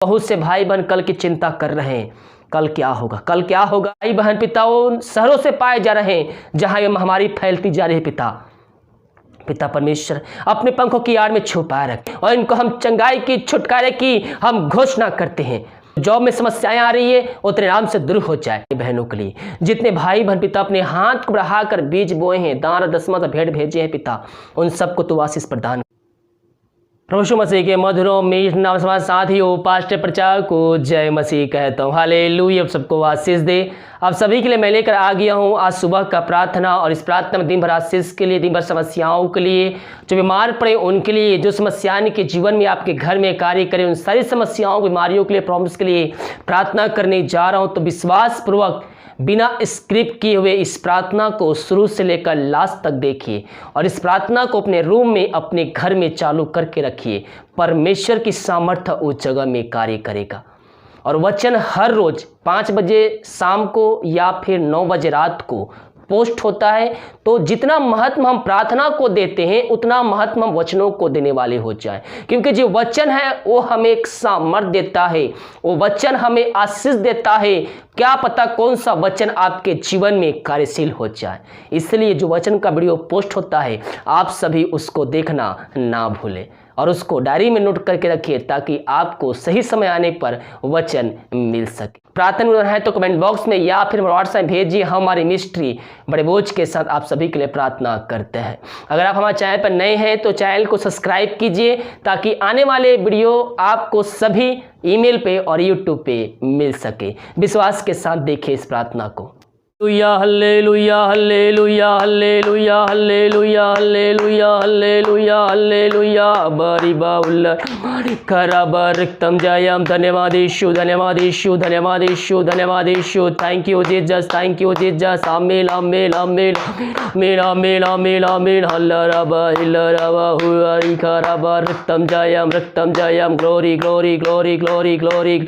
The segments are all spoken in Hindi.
बहुत से भाई बहन कल की चिंता कर रहे हैं, कल क्या होगा, कल क्या होगा। भाई बहन पिता उन शहरों से पाए जा रहे हैं जहां ये महामारी फैलती जा रही है। पिता परमेश्वर अपने पंखों की आड़ में छुपाए रखें और इनको हम चंगाई की, छुटकारे की हम घोषणा करते हैं। जॉब में समस्याएं आ रही है उतने आराम से दूर हो जाए। बहनों के लिए जितने भाई बहन पिता अपने हाथ को बढ़ाकर बीज बोए हैं, दान दसवां भेंट भेजे हैं पिता, उन सबको तू आशीष प्रदान। प्रभु यीशु मसीह के मधुरों मीठ नाम समाज साथियों, पास्टर प्रचार को जय मसीह कहता हूँ। हालेलुया। आप सबको आशीष दे। आप सभी के लिए मैं लेकर आ गया हूँ आज सुबह का प्रार्थना, और इस प्रार्थना में दिन भर आशीष के लिए, दिन भर समस्याओं के लिए, जो बीमार पड़े उनके लिए, जो समस्याएं के जीवन में आपके घर में कार्य करें, उन सारी समस्याओं, बीमारियों के लिए, प्रॉब्लम्स के लिए प्रार्थना करने जा रहा हूँ। तो विश्वास पूर्वक बिना स्क्रिप्ट किए हुए इस प्रार्थना को शुरू से लेकर लास्ट तक देखिए, और इस प्रार्थना को अपने रूम में, अपने घर में चालू करके रखिए। परमेश्वर की सामर्थ्य उस जगह में कार्य करेगा। और वचन हर रोज 5 बजे शाम को या फिर 9 बजे रात को पोस्ट होता है। तो जितना महत्व हम प्रार्थना को देते हैं उतना महत्व हम वचनों को देने वाले हो जाए, क्योंकि जो वचन है वो हमें एक सामर्थ्य देता है, वो वचन हमें आशीष देता है। क्या पता कौन सा वचन आपके जीवन में कार्यशील हो जाए। इसलिए जो वचन का वीडियो पोस्ट होता है आप सभी उसको देखना ना भूलें और उसको डायरी में नोट करके रखिए, ताकि आपको सही समय आने पर वचन मिल सके। प्रार्थना है तो कमेंट बॉक्स में या फिर व्हाट्सएप भेजिए। हमारी मिस्ट्री बड़े बोझ के साथ आप सभी के लिए प्रार्थना करते हैं। अगर आप हमारे चैनल पर नए हैं तो चैनल को सब्सक्राइब कीजिए, ताकि आने वाले वीडियो आपको सभी ईमेल पे और यूट्यूब पे मिल सके। विश्वास के साथ देखिए इस प्रार्थना को। Hallelujah hallelujah hallelujah hallelujah hallelujah hallelujah hallelujah बरी बाउल खराब रक्तम जयम। धन्यवाद यीशु, धन्यवाद यीशु, धन्यवाद यीशु, धन्यवाद Yeshu. Thank you Jesus, thank you Jesus. आमीन आमीन आमीन आमीन आमीन आमीन आमीन। हल्लरबा हिल्लरबा हुआरी खराब रक्तम जयम। Glory glory glory glory glory.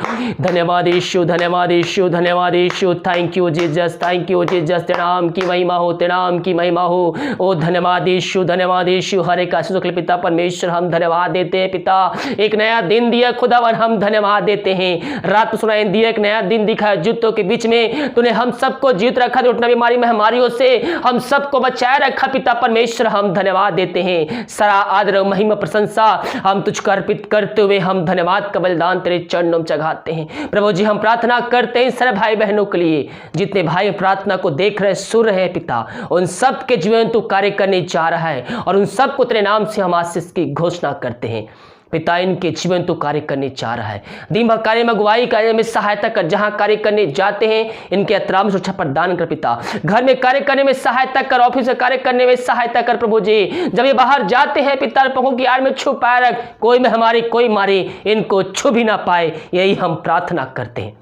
धन्यवाद यीशु, धन्यवाद यीशु, धन्यवाद Yeshu. Thank you Jesus, thank you Jesus. तेरे नाम की महिमा हो, तेरे नाम की महिमा हो। ओ धन्यवाद यीशु, धन्यवाद यीशु। हर एक आशीषों के लिए पिता परमेश्वर हम धन्यवाद देते हैं। पिता एक नया दिन दिया खुदावन, हम धन्यवाद देते हैं। रात सुनाई दिया, एक नया दिन दिखा जूतों के बीच में तूने हम सबको जीत रखा, उठना बीमारी महामारियों से हम सबको बचाए रखा। पिता परमेश्वर हम धन्यवाद देते हैं। सारा आदर महिमा प्रशंसा हम तुझको अर्पित करते हुए हम धन्यवाद का बलिदान तेरे चरणों में चढ़ाते हैं। प्रभु जी हम प्रार्थना करते हैं सारे भाई बहनों के लिए, जितने भाई प्रार्थना को देख रहे, सुन रहे हैं पिता, उन सब के जीवन तू कार्य करने जा रहा है, और उन सबको तेरे नाम से हम आशीष की घोषणा करते हैं। पिता इनके जीवन तो कार्य करने जा रहा है। दिन भर कार्य में अगुवाई करने में सहायता कर, जहां कार्य करने जाते हैं इनके यात्रा में सुरक्षा प्रदान कर। पिता घर में कार्य करने में सहायता कर, ऑफिस में कार्य करने में सहायता कर। प्रभु जी जब ये बाहर जाते हैं पिता पंखों की आड़ में छुपाए रख, कोई में हमारी कोई मारे इनको छू भी ना पाए, यही हम प्रार्थना करते हैं।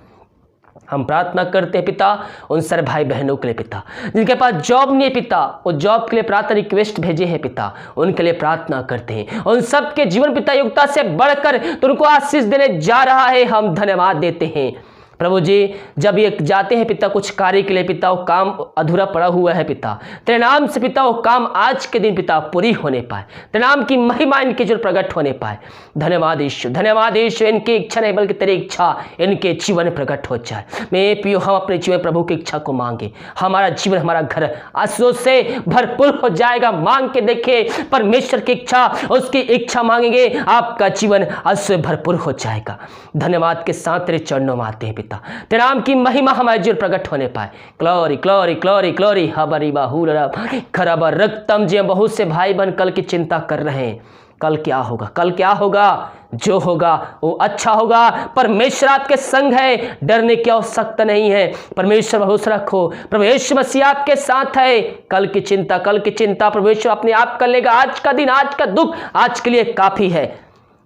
हम प्रार्थना करते हैं पिता उन सारे भाई बहनों के लिए पिता, जिनके पास जॉब नहीं है पिता, वो जॉब के लिए प्रार्थना रिक्वेस्ट भेजे हैं पिता, उनके लिए प्रार्थना करते हैं। उन सबके जीवन पिता योग्यता से बढ़कर तो उनको आशीष देने जा रहा है, हम धन्यवाद देते हैं। प्रभु जी जब ये जाते हैं पिता कुछ कार्य के लिए पिता, वो काम अधूरा पड़ा हुआ है पिता, तेरे नाम से पिता वो काम आज के दिन पिता पूरी होने पाए, तेरे नाम की महिमा इनके जो प्रकट होने पाए। धन्यवाद यीशु, धन्यवाद यीशु। इनकी इच्छा नहीं बल्कि तेरी इच्छा इनके जीवन में प्रकट हो जाए। मैं पियो हम अपने जीवन प्रभु की इच्छा को मांगे, हमारा जीवन हमारा घर आशीषों से भरपूर हो जाएगा। मांग के देखे परमेश्वर की इच्छा, उसकी इच्छा मांगेंगे आपका जीवन आशीष से भरपूर हो जाएगा। धन्यवाद के साथ तेरे चरणों में आते हैं, तेरे नाम की महिमा हमारे जीवन प्रकट होने पाए। Glory glory glory glory. हबरी बाहुरा खराब रक्तम। जी बहुत से भाई बहन कल की चिंता कर रहे हैं, कल क्या होगा, कल क्या होगा। जो होगा वो अच्छा होगा। परमेश्वर आपके संग है, डरने की आवश्यकता नहीं है। परमेश्वर भरोसा रखो, प्रभु यीशु मसीह आपके साथ है। कल की चिंता, कल की चिंता परमेश्वर अपने आप कर लेगा। आज का दिन, आज का दुख आज के लिए काफी है।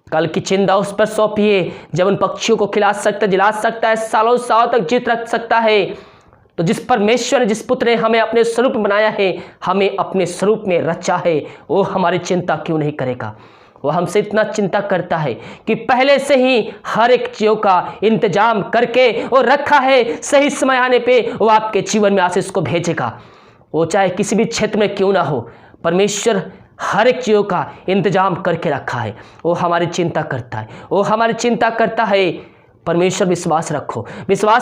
कल की चिंता उस पर सौंपिए जब उन पक्षियों को खिला सकता, जिला सकता है, सालों सालों तक जीत रख सकता है। तो जिस परमेश्वर ने, जिस पुत्र ने हमें अपने स्वरूप बनाया है, हमें अपने स्वरूप में रचा है, वो हमारी चिंता क्यों नहीं करेगा। वो हमसे इतना चिंता करता है कि पहले से ही हर एक चीज़ों का इंतजाम करके वो रखा है। सही समय आने पे वो आपके जीवन में आशीष को भेजेगा। वो चाहे किसी भी क्षेत्र में क्यों ना हो, परमेश्वर हर एक चीज़ों का इंतजाम करके रखा है। वो हमारी चिंता करता है, वो हमारी चिंता करता है। परमेश्वर विश्वास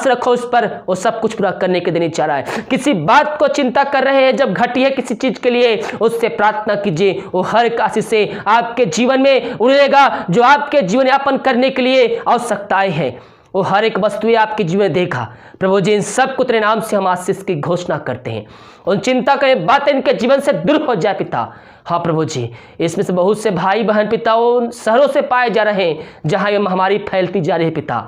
रखो उस पर, वो सब कुछ पूरा करने के देने चाह रहा है। किसी बात को चिंता कर रहे हैं, जब घटी है किसी चीज के लिए, उससे प्रार्थना कीजिए, वो हर एक आशीष से आपके जीवन में उड़ेगा। जो आपके जीवन यापन करने के लिए आवश्यकताएं हैं, वो हर एक वस्तुएं आपके जीवन में देखा। प्रभु जी, इन सब को तेरे नाम से हम आशीष की घोषणा करते हैं। उन चिंता के बातें इनके जीवन से दूर हो जाए पिता। हाँ प्रभु जी, इसमें से बहुत से भाई बहन पिता उन शहरों से पाए जा रहे हैं जहां ये महामारी फैलती जा रही है पिता।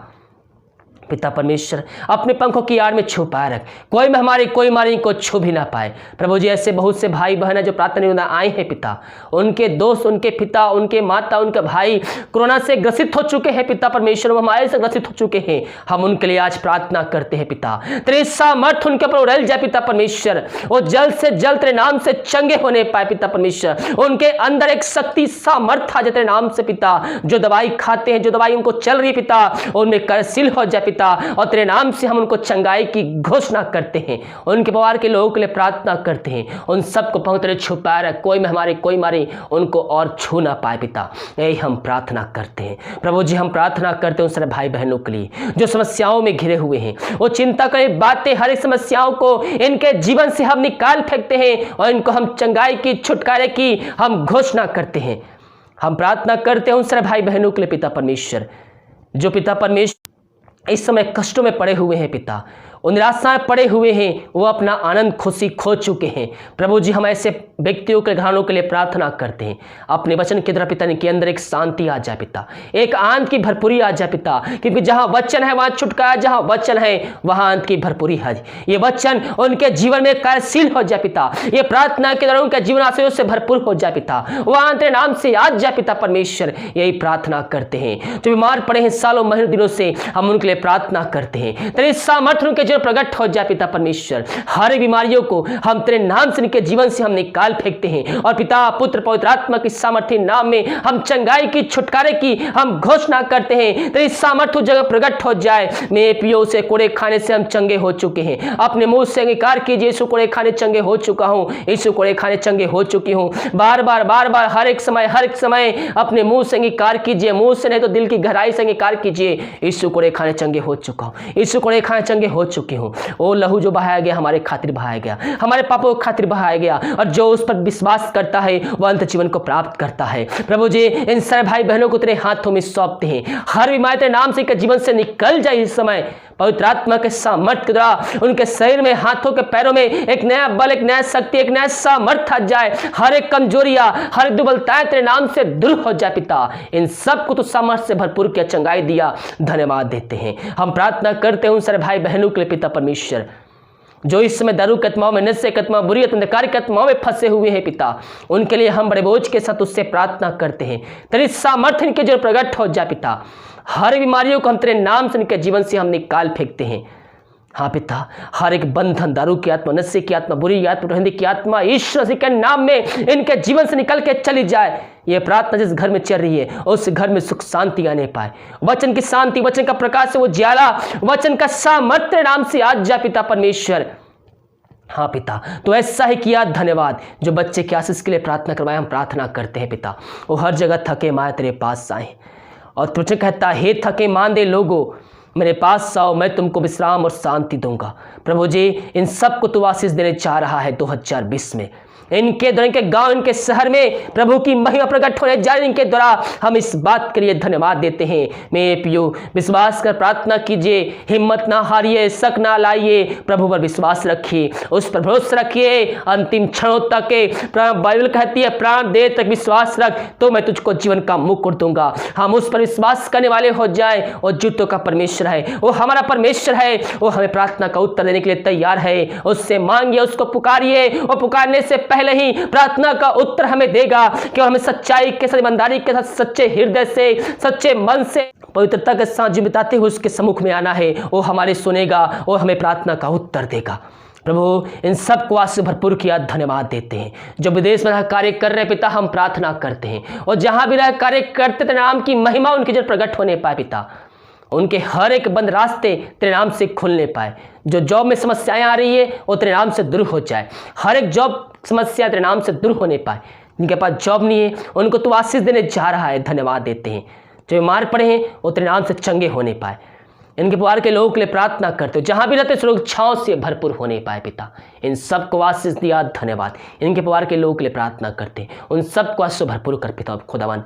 पिता परमेश्वर, अपने पंखों की आड़ में छुपाए रख, कोई महामारी कोई मारी को छू भी ना पाए। प्रभु जी, ऐसे बहुत से भाई बहन है जो प्रार्थना निवेदन आए हैं पिता, उनके दोस्त, उनके पिता, उनके माता, उनके भाई कोरोना से ग्रसित हो चुके हैं पिता परमेश्वर, महामारी से ग्रसित हो चुके हैं। हम उनके लिए आज प्रार्थना करते हैं पिता, तेरे सामर्थ उनके ऊपर उड़ल जाए पिता परमेश्वर, वो जल्द से जल्द तेरे नाम से चंगे होने पाए पिता परमेश्वर। उनके अंदर एक शक्ति सामर्थ आ जाए तेरे नाम से पिता। जो दवाई खाते हैं, जो दवाई उनको चल रही पिता, उनमें कार्यशील हो जाए पिता, और तेरे नाम से हम उनको चंगाई की घोषणा करते हैं। उनके परिवार के लोगों के लिए प्रार्थना करते हैं, उन सबको पांव तेरे छुपाए रख, कोई महामारी कोई मारी उनको और छू ना पाए पिता। यही हम प्रार्थना करते हैं प्रभु जी। हम प्रार्थना करते हैं उन सारे भाई बहनों के लिए जो समस्याओं में घिरे हुए हैं, वो चिंता करें बातें, हर एक समस्याओं को इनके जीवन से हम निकाल फेंकते हैं और इनको हम चंगाई की, छुटकारे की हम घोषणा करते हैं। हम प्रार्थना करते हैं उन सारे भाई बहनों के लिए पिता परमेश्वर, जो पिता परमेश्वर इस समय कष्टों में पड़े हुए हैं पिता, उन निराशा में पड़े हुए हैं, वो अपना आनंद खुशी खो चुके हैं। प्रभु जी, हम ऐसे व्यक्तियों के घरानों के लिए प्रार्थना करते हैं, अपने वचन के द्वारा पिता के अंदर एक शांति आ जाए पिता, एक आनंद की भरपूरी आ जाए पिता, क्योंकि जहां वचन है वहां छुटकारा, जहां वचन है वहां आनंद की भरपूरी है। ये वचन उनके जीवन में कार्यशील हो जाए पिता, ये प्रार्थना के द्वारा उनके जीवन आशयों से भरपूर हो जाए पिता, वहां तेरे नाम से आ जाए पिता परमेश्वर। यही प्रार्थना करते हैं। जो बीमार पड़े हैं सालों महीनों दिनों से, हम उनके लिए प्रार्थना करते हैं, तेरे सामर्थ्य उनके प्रकट हो जाए पिता परमेश्वर। हर बीमारियों को हम तेरे नाम से, इनके जीवन से हम निकाल फेंकते हैं, और पिता पुत्र पवित्र आत्मा की सामर्थ्य नाम में हम चंगाई की, छुटकारे की हम घोषणा करते हैं। तेरी सामर्थ्य जगह प्रकट हो जाए। मेरे पियो से कोड़े खाने से हम चंगे हो चुके हैं, अपने मुंह से अंगीकार कीजिए, यीशु कोड़े खाने चंगे हो चुका हूं, यीशु कोड़े खाने चंगे हो चुकी हूं। बार बार हर एक समय अपने मुंह से अंगीकार कीजिए, मुंह से नहीं तो दिल की गहराई से अंगीकार कीजिए, यीशु कोड़े खाने चंगे हो चुका हूं, यीशु कोड़े खाने चंगे हो चुकी हूं। वो लहू जो बहाया गया हमारे खातिर बहाया गया, हमारे पापों के खातिर बहाया गया, और जो उस पर विश्वास करता है वह अंत जीवन को प्राप्त करता है। प्रभु जी, इन सारे भाई बहनों को तेरे हाथों में सौंपते हैं। हर बीमारी तेरे नाम से जीवन से निकल जाए इस समय, पवित्र आत्मा के सामर्थ्य के द्वारा उनके शरीर में, हाथों के पैरों में एक नया बल, एक नया शक्ति, एक नया सामर्थ्य आ जाए। हर एक कमजोरियां, हर दुर्बलताएं तेरे नाम से दूर हो जाए पिता। इन सब को तो सामर्थ्य से भरपूर किया, चंगाई दिया, धन्यवाद देते हैं। हम प्रार्थना करते हैं उन सारे भाई बहनों के लिए पिता परमेश्वर, जो इस समय दारू के आत्माओं में, नशे के आत्मा, बुरी अंधकार के आत्माओं में फंसे हुए हैं पिता, उनके लिए हम बड़े बोझ के साथ उससे प्रार्थना करते हैं। तेरी सामर्थ्य इनके जो प्रकट हो जाए पिता। हर बीमारियों को हम तेरे नाम से, इनके जीवन से हम निकाल फेंकते हैं। हाँ पिता, हर एक बंधन, दारू की आत्मा, नशे की आत्मा, बुरी आत्मा, हिंदी की आत्मा, ईश्वर मसीह के नाम में इनके जीवन से निकल के चली जाए। ये प्रार्थना जिस घर में चल रही है उस घर में सुख शांति आने पाए, वचन की शांति, वचन का प्रकाश से वो ज्वाला, वचन का सामर्थ्य नाम से आज जा पिता परमेश्वर। हाँ पिता, तो ऐसा ही किया, धन्यवाद। जो बच्चे की आशीष के लिए प्रार्थना करवाए, हम प्रार्थना करते हैं पिता, वो हर जगह थके माए तेरे पास आए, और तुझे कहता, हे थके मांदे लोगों मेरे पास आओ, मैं तुमको विश्राम और शांति दूंगा। प्रभु जी, इन सबको तू आशीष देने चाह रहा है 2020 में। इनके द्वारा, इनके गांव, इनके शहर में प्रभु की महिमा प्रकट होने जा रही, इनके द्वारा हम इस बात के लिए धन्यवाद देते हैं। मेरे पियो, विश्वास कर प्रार्थना कीजिए, हिम्मत ना हारिए, शक ना लाइए, प्रभु पर विश्वास रखिए, उस पर भरोसा रखिए अंतिम क्षणों तक। बाइबल कहती है, प्राण दे तक विश्वास रख तो मैं तुझको जीवन का मुकुट दूंगा। हम उस पर विश्वास करने वाले हो जाए। और जूतों का परमेश्वर है, वो हमारा परमेश्वर है, वो हमें प्रार्थना का उत्तर देने के लिए तैयार है। उससे मांगिए, उसको पुकारिए, और पुकारने से पहले ही प्रार्थना का उत्तर हमें देगा। केवल हमें सच्चाई के साथ, ईमानदारी के साथ, सच्चे हृदय से, सच्चे मन से, पवित्रता के साथ जीवन बिताते हुए उसके सम्मुख में आना है। वो हमारे सुनेगा, वो हमें प्रार्थना का उत्तर देगा। प्रभु, इन सब को आशीष भरपूर किया, धन्यवाद देते हैं। जो विदेश में रह कार्य कर रहे पिता, हम प्रार्थना करते हैं, और जहां भी रह कार्य करते तेरे नाम की महिमा उनकी जब प्रकट होने पाए पिता, उनके हर एक बंद रास्ते तेरे नाम से खुलने पाए। जो जॉब में समस्याएं आ रही है वो तेरे नाम से दूर हो जाए। हर एक जॉब समस्या तेरे नाम से दूर होने पाए। जिनके पास जॉब नहीं है उनको तू आशीष देने जा रहा है, धन्यवाद देते हैं। जो बीमार पड़े हैं वो तेरे नाम से चंगे होने पाए। इनके परिवार के लोगों के लिए प्रार्थना करते हो, जहां भी रहते सुरक्षाओं से भरपूर होने पाए पिता। इन सबको आशीष दिया, धन्यवाद। इनके परिवार के लोगों के लिए प्रार्थना करते हैं, उन सबको आशीष भरपूर कर पिता खुदावन।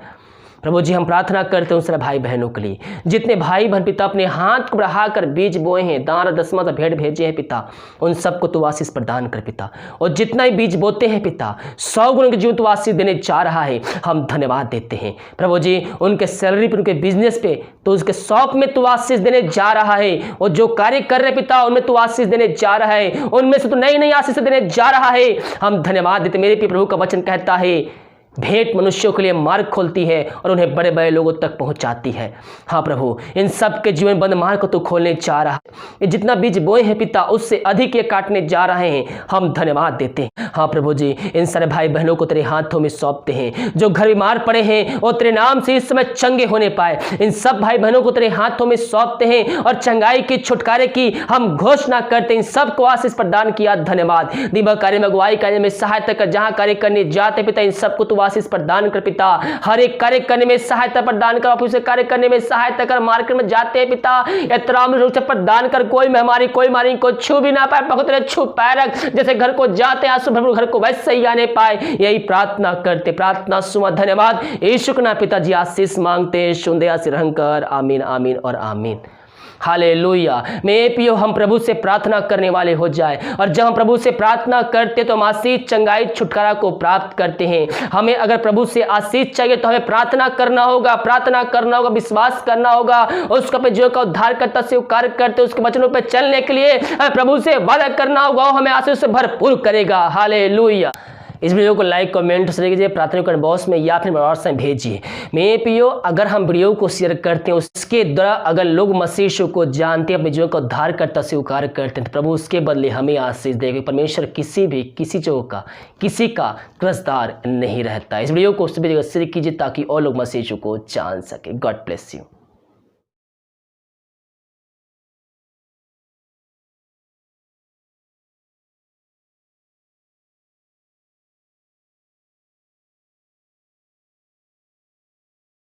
प्रभु जी हम प्रार्थना करते हैं उन सारे भाई बहनों के लिए, जितने भाई बहन पिता अपने हाथ को बढ़ाकर बीज बोए हैं, दान दसवां भेंट भेजे हैं पिता, उन सबको तू आशीष प्रदान कर पिता। और जितना ही बीज बोते हैं पिता, 100 गुण के जीवन तू आशीष देने जा रहा है, हम धन्यवाद देते हैं। प्रभु जी उनके सैलरी पर, उनके बिजनेस पे, तो उसके शॉप में तू आशीष देने जा रहा है, और जो कार्य कर रहे पिता उनमें तू आशीष देने जा रहा है, उनमें से तू नई नई आशीष देने जा रहा है, हम धन्यवाद देते। मेरे प्रिय प्रभु का वचन कहता है भेंट मनुष्यों के लिए मार्ग खोलती है और उन्हें बड़े बड़े लोगों तक पहुंचाती है। हाँ प्रभु, इन सब के जीवन बंद मार्ग को तू खोलने जा रहा है। ये जितना बीज बोए हैं पिता उससे अधिक ये काटने जा रहे हैं, हम धन्यवाद देते हैं। हाँ प्रभु जी इन सारे भाई बहनों को तेरे हाथों में सौंपते हैं, जो घर बीमार पड़े हैं और तेरे नाम से इस समय चंगे होने पाए, इन सब भाई बहनों को तेरे हाथों में सौंपते हैं और चंगाई की, छुटकारे की हम घोषणा करते हैं। इन सबको आशीष प्रदान किया, धन्यवाद। दिमाग कार्य में, अगुवाई कार्य में सहायता कर, जहां कार्य करने जाते पिता इन सबको तू आशीष प्रदान कर पिता। हर एक कार्य करने में सहायता प्रदान कर, ऑफिस से कार्य करने में सहायता कर, मार्केट में जाते हैं पिता एहतराम रूप से प्रदान कर, कोई महामारी कोई मारी को छू भी ना पाए, बहुत छू पाए रख, जैसे घर को जाते आंसू भरपूर घर को वैसे ही आने पाए, यही प्रार्थना करते, प्रार्थना सुना, धन्यवाद। यीशु के नाम पिताजी आशीष मांगते, सुंदया से रहकर, आमीन आमीन और आमीन। हालेलुया। मेरे प्रियो हम प्रभु से प्रार्थना करने वाले हो जाए, और जब हम प्रभु से प्रार्थना करते तो हम आशीष, चंगाई, छुटकारा को प्राप्त करते हैं। हमें अगर प्रभु से आशीष चाहिए तो हमें प्रार्थना करना होगा, प्रार्थना करना होगा, विश्वास करना होगा, उसका पे जो का उद्धार करता स्वीकार करते उसके वचनों पर चलने के लिए हमें प्रभु से वादा करना होगा, हमें आशीष से भरपूर करेगा। हालेलुया। इस वीडियो को लाइक कमेंट शेयर कीजिए, प्रार्थना कर बॉक्स में या फिर व्हाट्सएप में भेजिए। मेरे प्रियो अगर हम वीडियो को शेयर करते हैं उसके द्वारा अगर लोग मसीह यीशु को जानते हैं, अपने जीवन को उद्धार करता स्वीकार करते हैं, तो प्रभु उसके बदले हमें आशीष देगा। परमेश्वर किसी चौक का, किसी का कर्जदार नहीं रहता। इस वीडियो को सभी जगह शेयर कीजिए ताकि और लोग मसीह यीशु को जान सके। God bless you.